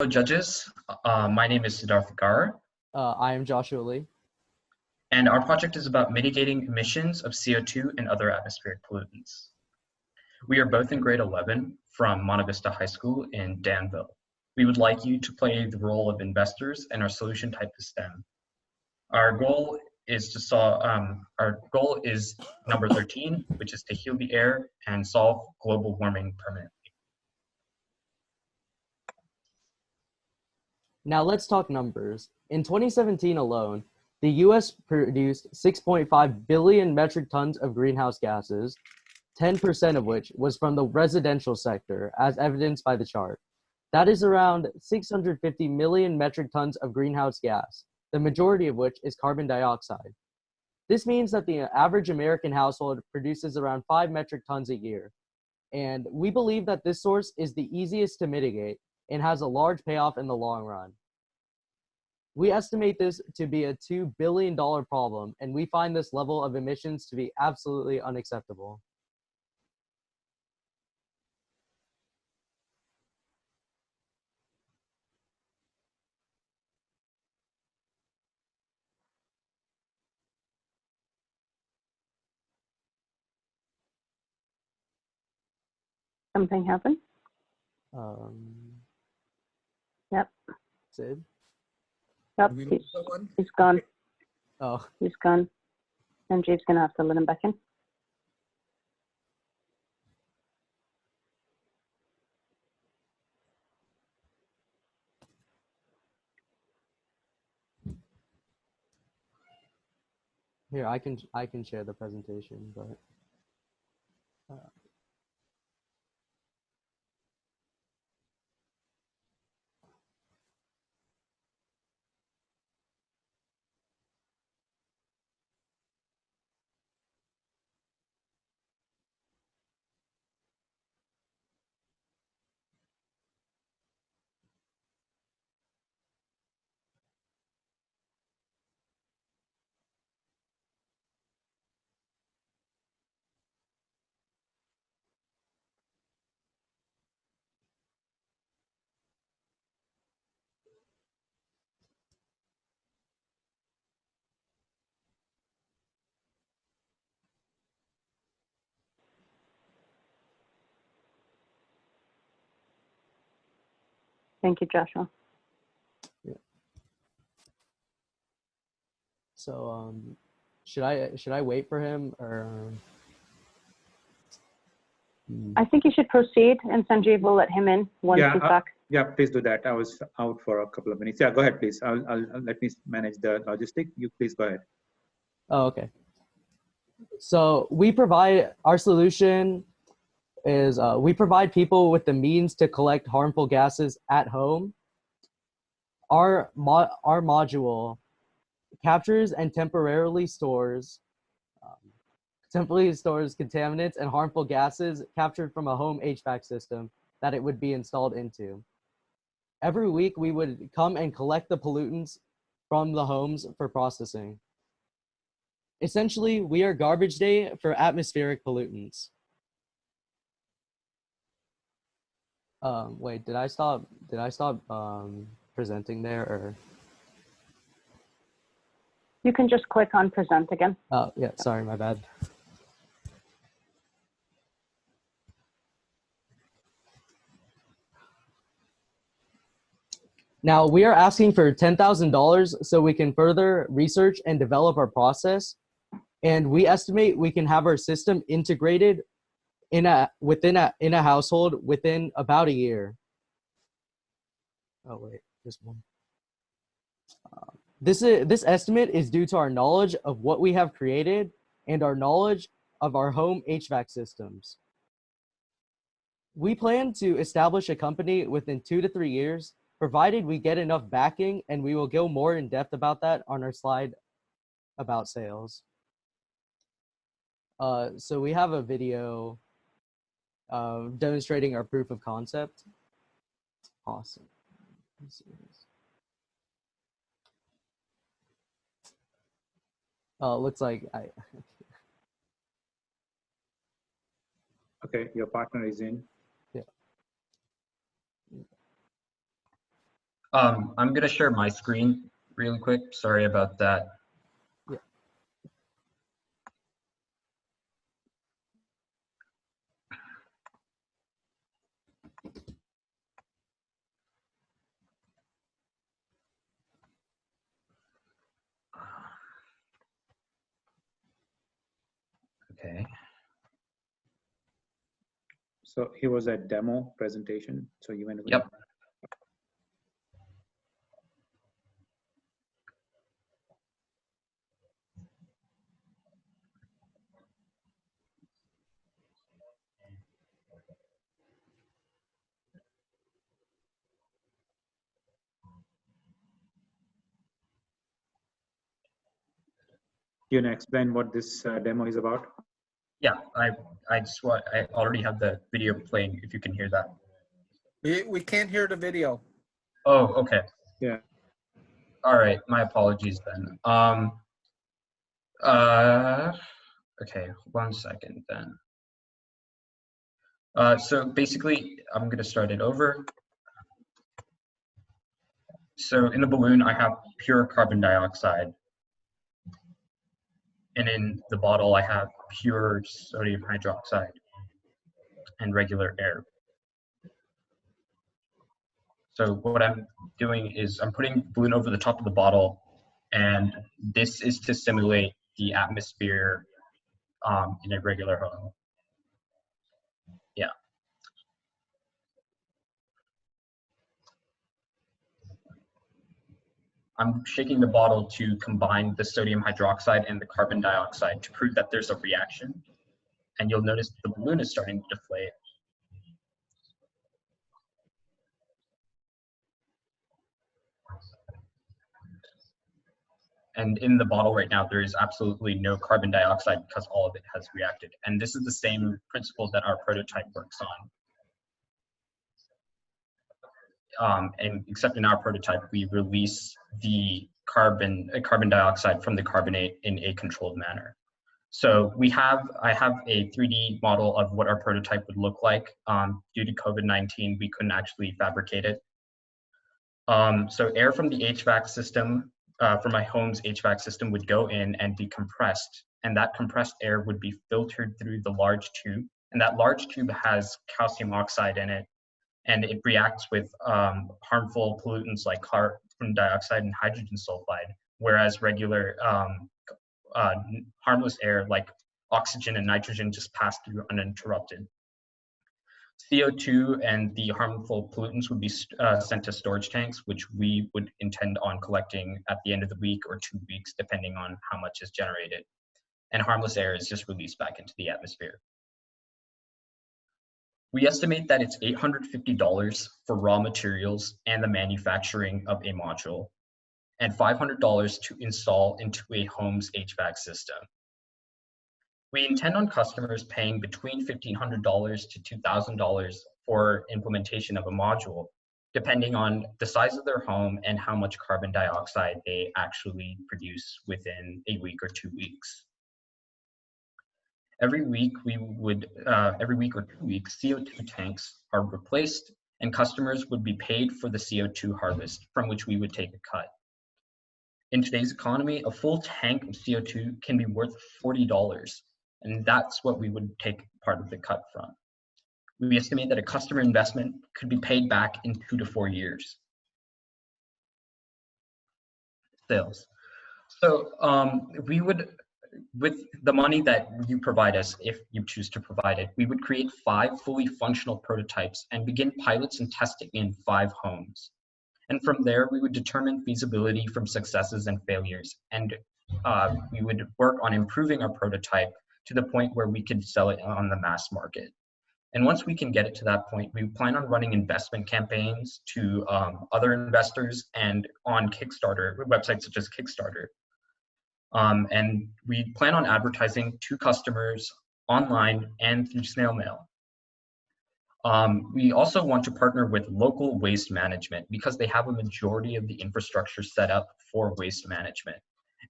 Hello, judges. My name is Siddharth Gaur, I am Joshua Lee. and our project is about mitigating emissions of CO2 and other atmospheric pollutants. We are both in grade 11 from Monte Vista High School in Danville. We would like you to play the role of investors, and our solution type is STEM. Our goal is number 13, which is to heal the air and solve global warming permanently. Now let's talk numbers. In 2017 alone, the US produced 6.5 billion metric tons of greenhouse gases, 10% of which was from the residential sector, as evidenced by the chart. That is around 650 million metric tons of greenhouse gas, the majority of which is carbon dioxide. This means that the average American household produces around 5 metric tons a year. And we believe that this source is the easiest to mitigate and has a large payoff in the long run. We estimate this to be a $2 billion problem, and we find this level of emissions to be absolutely unacceptable. Something happened? Yep. Sid? Yep, he's gone. Oh. He's gone. And Jake's gonna have to let him back in. Here, I can share the presentation, but Thank you, Joshua. yeah. So should I wait for him or? I think you should proceed, and Sanjeev will let him in once he's back. Yeah, please do that. I was out for a couple of minutes. Yeah, go ahead, please. I'll let me manage the logistic. You please go ahead. Oh, okay. So we provide, our solution is we provide people with the means to collect harmful gases at home. Our module captures and temporarily stores contaminants and harmful gases captured from a home HVAC system that it would be installed into. Every week, we would come and collect the pollutants from the homes for processing. Essentially, we are garbage day for atmospheric pollutants. Wait, did I stop presenting there, or? You can just click on present again. Oh, yeah, sorry, my bad. Now, we are asking for $10,000 so we can further research and develop our process. And we estimate we can have our system integrated in a household within about a year. Oh, wait, just one. This estimate is due to our knowledge of what we have created and our knowledge of our home HVAC systems. We plan to establish a company within 2 to 3 years, provided we get enough backing, and we will go more in depth about that on our slide about sales. So we have a video demonstrating our proof of concept. Awesome. Looks like Okay, your partner is in. Yeah. I'm gonna share my screen really quick. Sorry about that. Yeah. Okay. So here was a demo presentation. So you went. Yep. You want to explain what this demo is about? Yeah, I already have the video playing if you can hear that. We can't hear the video. Oh, okay. Yeah. All right, my apologies then. Okay, 1 second then. So basically, I'm gonna start it over. So in the balloon, I have pure carbon dioxide. And in the bottle, I have pure sodium hydroxide and regular air. So what I'm doing is I'm putting balloon over the top of the bottle, and this is to simulate the atmosphere in a regular home. Yeah. I'm shaking the bottle to combine the sodium hydroxide and the carbon dioxide to prove that there's a reaction. And you'll notice the balloon is starting to deflate. And in the bottle right now, there is absolutely no carbon dioxide because all of it has reacted. And this is the same principle that our prototype works on. And except in our prototype, we release the carbon dioxide from the carbonate in a controlled manner. So I have a 3D model of what our prototype would look like. Due to COVID-19, we couldn't actually fabricate it. So air from the HVAC system, from my home's HVAC system, would go in and be compressed, and that compressed air would be filtered through the large tube, and that large tube has calcium oxide in it, and it reacts with harmful pollutants like carbon dioxide and hydrogen sulfide, whereas regular harmless air like oxygen and nitrogen just pass through uninterrupted. CO2 and the harmful pollutants would be sent to storage tanks, which we would intend on collecting at the end of the week or 2 weeks, depending on how much is generated. And harmless air is just released back into the atmosphere. We estimate that it's $850 for raw materials and the manufacturing of a module, and $500 to install into a home's HVAC system. We intend on customers paying between $1,500 to $2,000 for implementation of a module, depending on the size of their home and how much carbon dioxide they actually produce within a week or 2 weeks. Every week or 2 weeks, CO2 tanks are replaced, and customers would be paid for the CO2 harvest, from which we would take a cut. In today's economy, a full tank of CO2 can be worth $40, and that's what we would take part of the cut from. We estimate that a customer investment could be paid back in 2 to 4 years. Sales. So we would, with the money that you provide us, if you choose to provide it, we would create 5 fully functional prototypes and begin pilots and testing in 5 homes. And from there, we would determine feasibility from successes and failures. And we would work on improving our prototype to the point where we could sell it on the mass market. And once we can get it to that point, we plan on running investment campaigns to other investors and on Kickstarter, websites such as Kickstarter. And we plan on advertising to customers online and through snail mail. We also want to partner with local waste management because they have a majority of the infrastructure set up for waste management.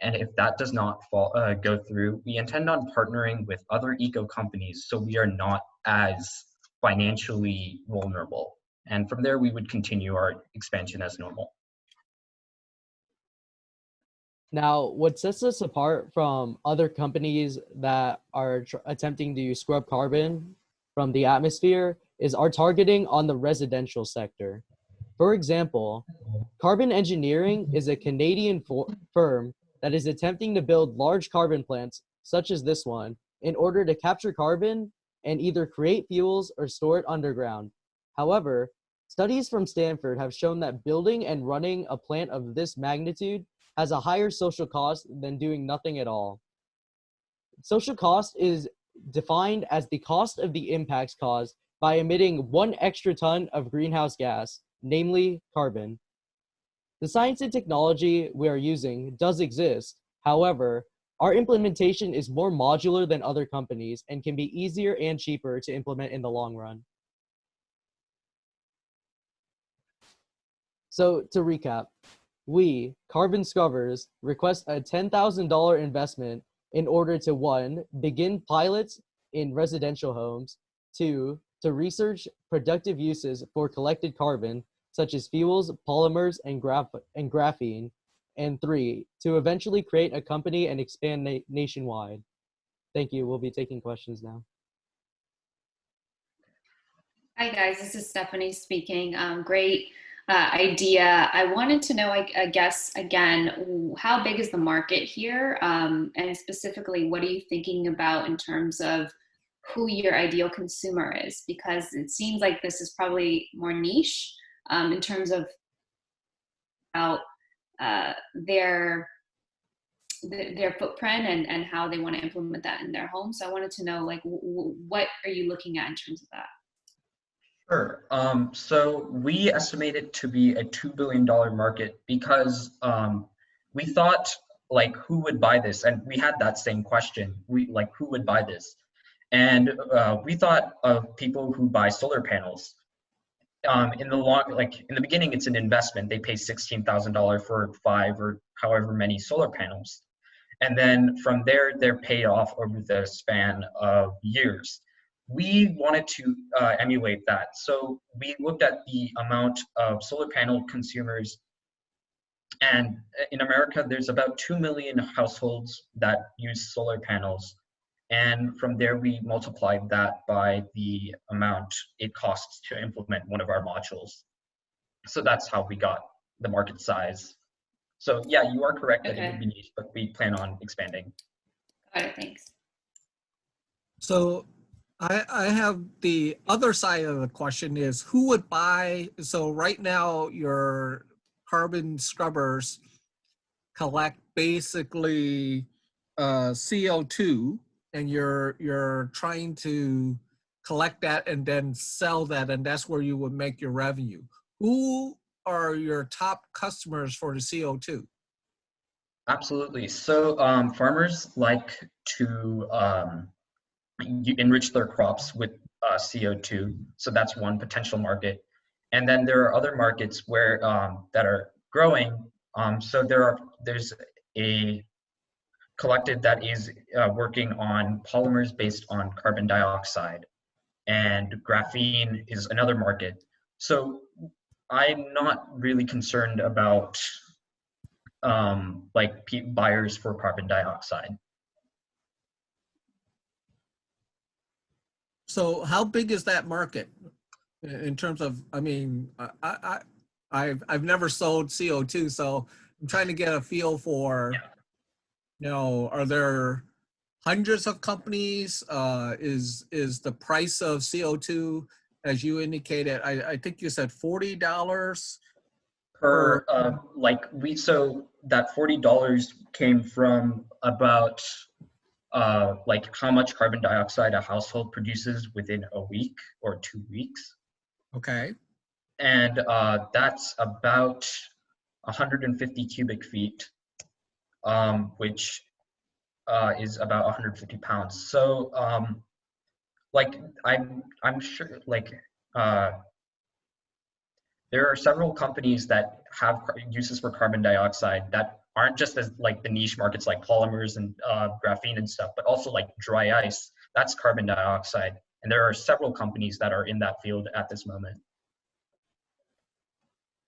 And if that does not go through, we intend on partnering with other eco companies so we are not as financially vulnerable. And from there, we would continue our expansion as normal. Now, what sets us apart from other companies that are attempting to scrub carbon from the atmosphere is our targeting on the residential sector. For example, Carbon Engineering is a Canadian firm that is attempting to build large carbon plants, such as this one, in order to capture carbon and either create fuels or store it underground. However, studies from Stanford have shown that building and running a plant of this magnitude has a higher social cost than doing nothing at all. Social cost is defined as the cost of the impacts caused by emitting 1 extra ton of greenhouse gas, namely carbon. The science and technology we are using does exist. However, our implementation is more modular than other companies and can be easier and cheaper to implement in the long run. So to recap, we, carbon scrubbers, request a $10,000 investment in order to 1, begin pilots in residential homes, 2, to research productive uses for collected carbon, such as fuels, polymers, and graphene, and 3, to eventually create a company and expand nationwide. Thank you. We'll be taking questions now. Hi guys, this is Stephanie speaking. Great idea. I wanted to know, I guess, again, how big is the market here? And specifically, what are you thinking about in terms of who your ideal consumer is? Because it seems like this is probably more niche in terms of their footprint and how they want to implement that in their home. So I wanted to know, like, what are you looking at in terms of that? Sure. So we estimate it to be a $2 billion market because we thought, like, who would buy this? And we had that same question. Who would buy this? And we thought of people who buy solar panels. In the beginning, it's an investment. They pay $16,000 for 5 or however many solar panels. And then from there, they're paid off over the span of years. We wanted to emulate that. So we looked at the amount of solar panel consumers. And in America, there's about 2 million households that use solar panels. And from there, we multiplied that by the amount it costs to implement one of our modules. So that's how we got the market size. So yeah, you are correct that it would be niche, but we plan on expanding. Got it, thanks. So I have the other side of the question is who would buy, so right now your carbon scrubbers collect basically CO2 and you're trying to collect that and then sell that, and that's where you would make your revenue. Who are your top customers for the CO2? Absolutely. So farmers like to enrich their crops with CO2. So that's one potential market. And then there are other markets where that are growing. So there's a collective that is working on polymers based on carbon dioxide, and graphene is another market. So I'm not really concerned about buyers for carbon dioxide. So how big is that market in terms of, I mean, I've never sold CO2, so I'm trying to get a feel for, you know, are there hundreds of companies? Is the price of CO2, as you indicated, I think you said $40 per so that $40 came from about how much carbon dioxide a household produces within a week or 2 weeks. Okay. And that's about 150 cubic feet, which is about 150 pounds. So I'm sure there are several companies that have uses for carbon dioxide that aren't just as like the niche markets like polymers and graphene and stuff, but also like dry ice. That's carbon dioxide. And there are several companies that are in that field at this moment.